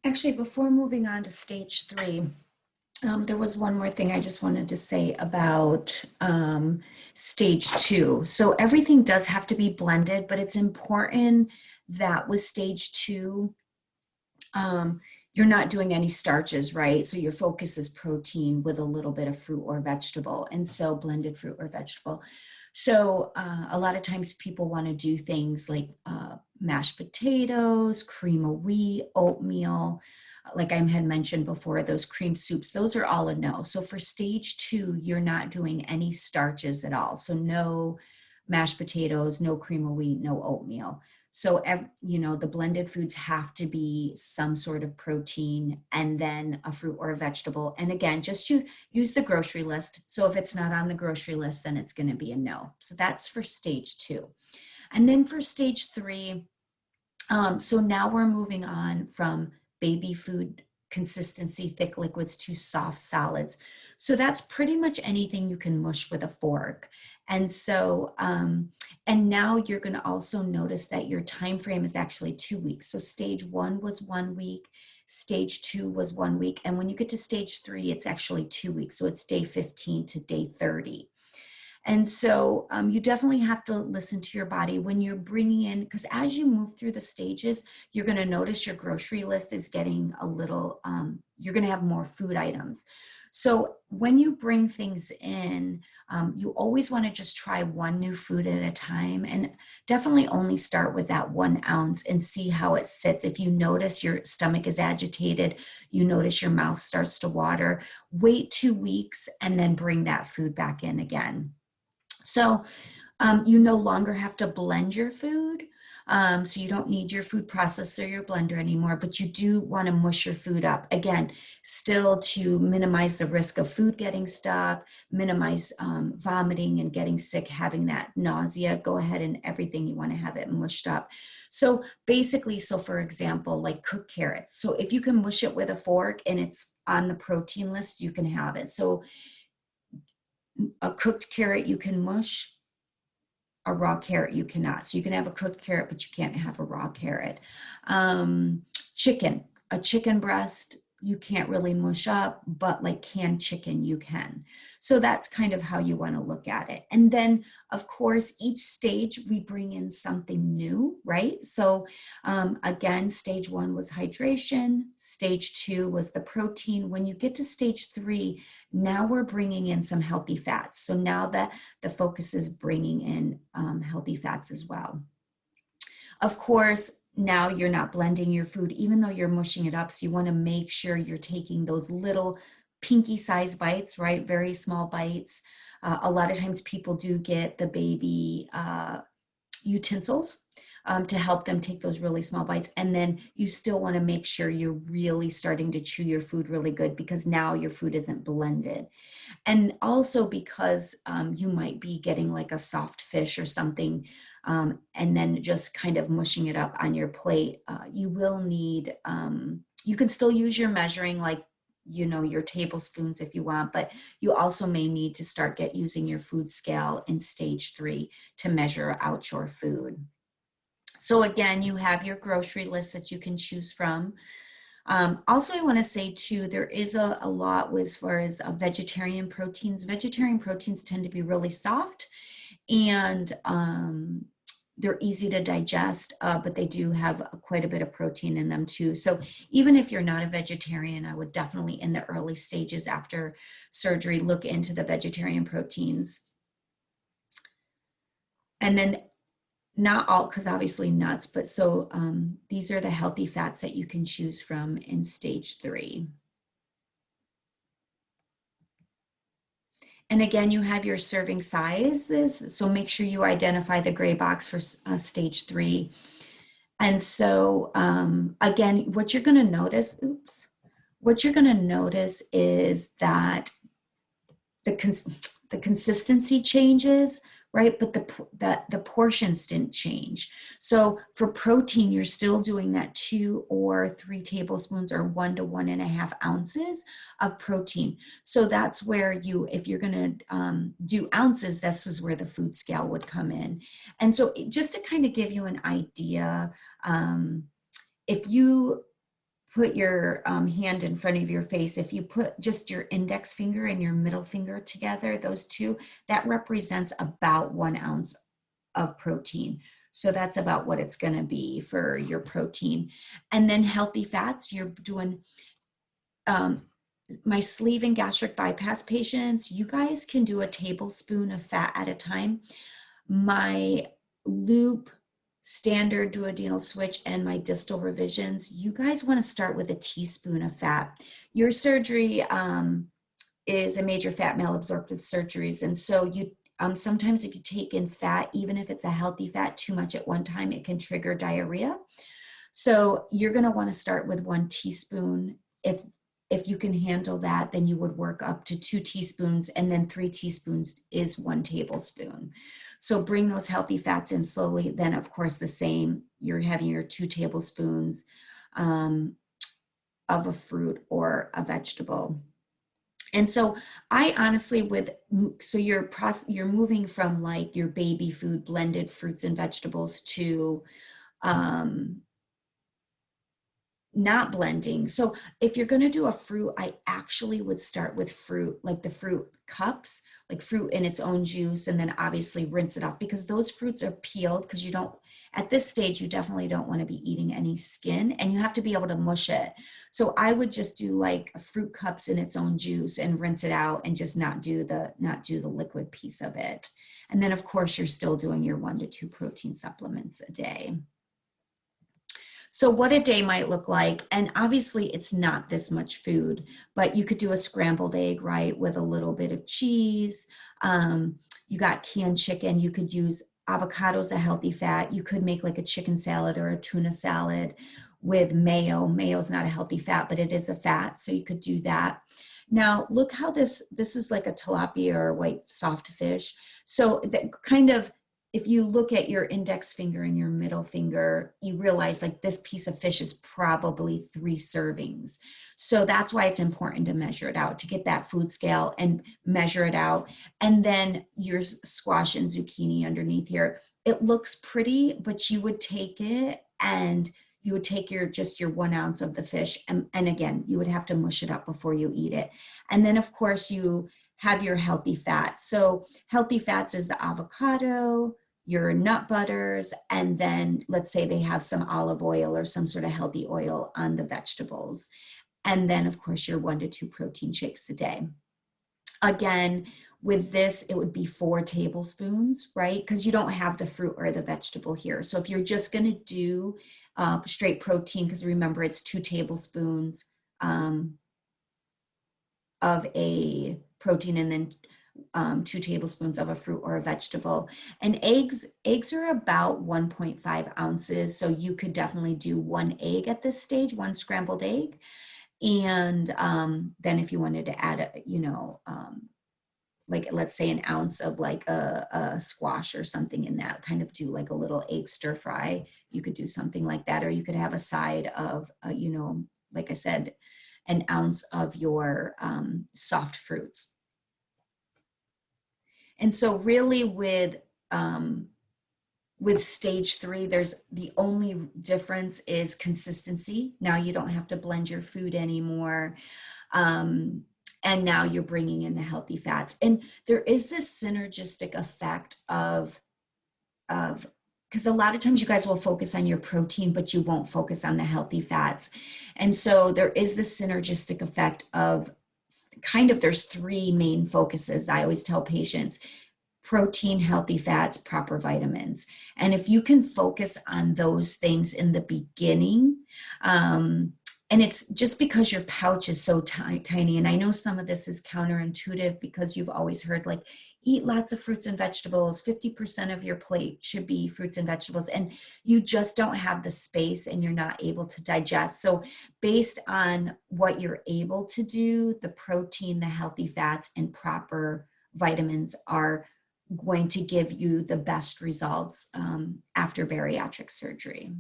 Actually, before moving on to stage three, there was one more thing I just wanted to say about stage two. So everything does have to be blended, but it's important that with stage two, um, you're not doing any starches, right? So your focus is protein with a little bit of fruit or vegetable, and so blended fruit or vegetable. So a lot of times people want to do things like mashed potatoes, cream of wheat, oatmeal. Like I had mentioned before, those cream soups, those are all a no. So for stage two, you're not doing any starches at all. So no mashed potatoes, no cream of wheat, no oatmeal. So, the blended foods have to be some sort of protein and then a fruit or a vegetable. And again, just to use the grocery list. So if it's not on the grocery list, then it's going to be a no. So that's for stage two. And then for stage three, so now we're moving on from baby food consistency, thick liquids to soft solids. So that's pretty much anything you can mush with a fork. And so, and now you're going to also notice that your time frame is actually 2 weeks. So stage one was 1 week, stage two was 1 week, and when you get to stage three, it's actually 2 weeks. So it's day 15 to day 30. And so you definitely have to listen to your body when you're bringing in, because as you move through the stages, you're going to notice your grocery list is getting a little, you're going to have more food items. So when you bring things in, you always want to just try one new food at a time, and definitely only start with that 1 ounce and see how it sits. If you notice your stomach is agitated, you notice your mouth starts to water, wait 2 weeks and then bring that food back in again. So you no longer have to blend your food. So you don't need your food processor, your blender anymore, but you do want to mush your food up. Again, still to minimize the risk of food getting stuck, minimize vomiting and getting sick, having that nausea. Go ahead and everything you want to have it mushed up. So basically, so for example, like cooked carrots. So if you can mush it with a fork and it's on the protein list, you can have it. So a cooked carrot you can mush, a raw carrot you cannot. So you can have a cooked carrot, but you can't have a raw carrot. Um, Chicken, a chicken breast, you can't really mush up, but like canned chicken, you can. So that's kind of how you want to look at it. And then, of course, each stage we bring in something new, right? So again, stage one was hydration, stage two was the protein. When you get to stage three, now we're bringing in some healthy fats. So now that the focus is bringing in healthy fats as well. Of course, now you're not blending your food, even though you're mushing it up. So you want to make sure you're taking those little pinky size bites, right? Very small bites. A lot of times people do get the baby utensils to help them take those really small bites. And then you still want to make sure you're really starting to chew your food really good, because now your food isn't blended. And also because you might be getting like a soft fish or something, and then just kind of mushing it up on your plate. You will need, you can still use your measuring, like, your tablespoons if you want, but you also may need to start using your food scale in stage three to measure out your food. So again, you have your grocery list that you can choose from. Also, I want to say too, there is a lot as far as vegetarian proteins. Vegetarian proteins tend to be really soft, and they're easy to digest, but they do have quite a bit of protein in them too. So even if you're not a vegetarian, I would definitely in the early stages after surgery look into the vegetarian proteins. And then not all, because obviously nuts, but so these are the healthy fats that you can choose from in stage three. And again, you have your serving sizes, so make sure you identify the gray box for stage three. And so again, what you're going to notice, what you're going to notice is that the consistency changes, right? But the portions didn't change. So for protein, you're still doing that 2 or 3 tablespoons or 1 to 1.5 ounces of protein. So that's where if you're going to do ounces, this is where the food scale would come in. And so just to kind of give you an idea, if you put your hand in front of your face, if you put just your index finger and your middle finger together, those two, that represents about 1 ounce of protein. So that's about what it's going to be for your protein. And then healthy fats, you're doing my sleeve and gastric bypass patients, you guys can do a tablespoon of fat at a time. My loop, standard duodenal switch, and my distal revisions, you guys want to start with a teaspoon of fat. Your surgery is a major fat malabsorptive surgeries. And so you sometimes if you take in fat, even if it's a healthy fat, too much at one time, it can trigger diarrhea. So you're going to want to start with 1 teaspoon. If you can handle that, then you would work up to 2 teaspoons, and then 3 teaspoons is 1 tablespoon. So bring those healthy fats in slowly. Then, of course, the same, you're having your 2 tablespoons of a fruit or a vegetable. And so I honestly so you're moving from like your baby food blended fruits and vegetables to not blending. So if you're going to do a fruit, I actually would start with fruit, like the fruit cups, like fruit in its own juice, and then obviously rinse it off, because those fruits are peeled, because you don't, at this stage, you definitely don't want to be eating any skin, and you have to be able to mush it. So I would just do like fruit cups in its own juice and rinse it out, and just not do the liquid piece of it. And then of course you're still doing your 1 to 2 protein supplements a day. So what a day might look like, and obviously it's not this much food, but you could do a scrambled egg, right, with a little bit of cheese. You got canned chicken. You could use avocados, a healthy fat. You could make like a chicken salad or a tuna salad with mayo. Mayo's not a healthy fat, but it is a fat, so you could do that. Now look how this is like a tilapia or white soft fish. So that kind of, if you look at your index finger and your middle finger, you realize like this piece of fish is probably 3 servings. So that's why it's important to measure it out, to get that food scale and measure it out. And then your squash and zucchini underneath here, it looks pretty, but you would take it and you would take your 1 ounce of the fish. And again, you would have to mush it up before you eat it. And then of course you have your healthy fats. So healthy fats is the avocado, your nut butters, and then let's say they have some olive oil or some sort of healthy oil on the vegetables. And then of course your 1 to 2 protein shakes a day. Again, with this, it would be 4 tablespoons, right? Because you don't have the fruit or the vegetable here. So if you're just going to do straight protein, because remember it's 2 tablespoons of a protein, and then 2 tablespoons of a fruit or a vegetable. And eggs are about 1.5 ounces. So you could definitely do 1 egg at this stage, 1 scrambled egg. And then if you wanted to add, like let's say an ounce of like a squash or something in that, kind of do like a little egg stir fry. You could do something like that, or you could have a side of, like I said, an ounce of your soft fruits. And so really with stage 3, there's the only difference is consistency. Now you don't have to blend your food anymore. And now you're bringing in the healthy fats. And there is this synergistic effect of because a lot of times you guys will focus on your protein, but you won't focus on the healthy fats. And so there is this synergistic effect of kind of, there's 3 main focuses. I always tell patients: protein, healthy fats, proper vitamins. And if you can focus on those things in the beginning, and it's just because your pouch is so tiny. And I know some of this is counterintuitive because you've always heard like, eat lots of fruits and vegetables, 50% of your plate should be fruits and vegetables, and you just don't have the space and you're not able to digest. So based on what you're able to do, the protein, the healthy fats, and proper vitamins are going to give you the best results after bariatric surgery.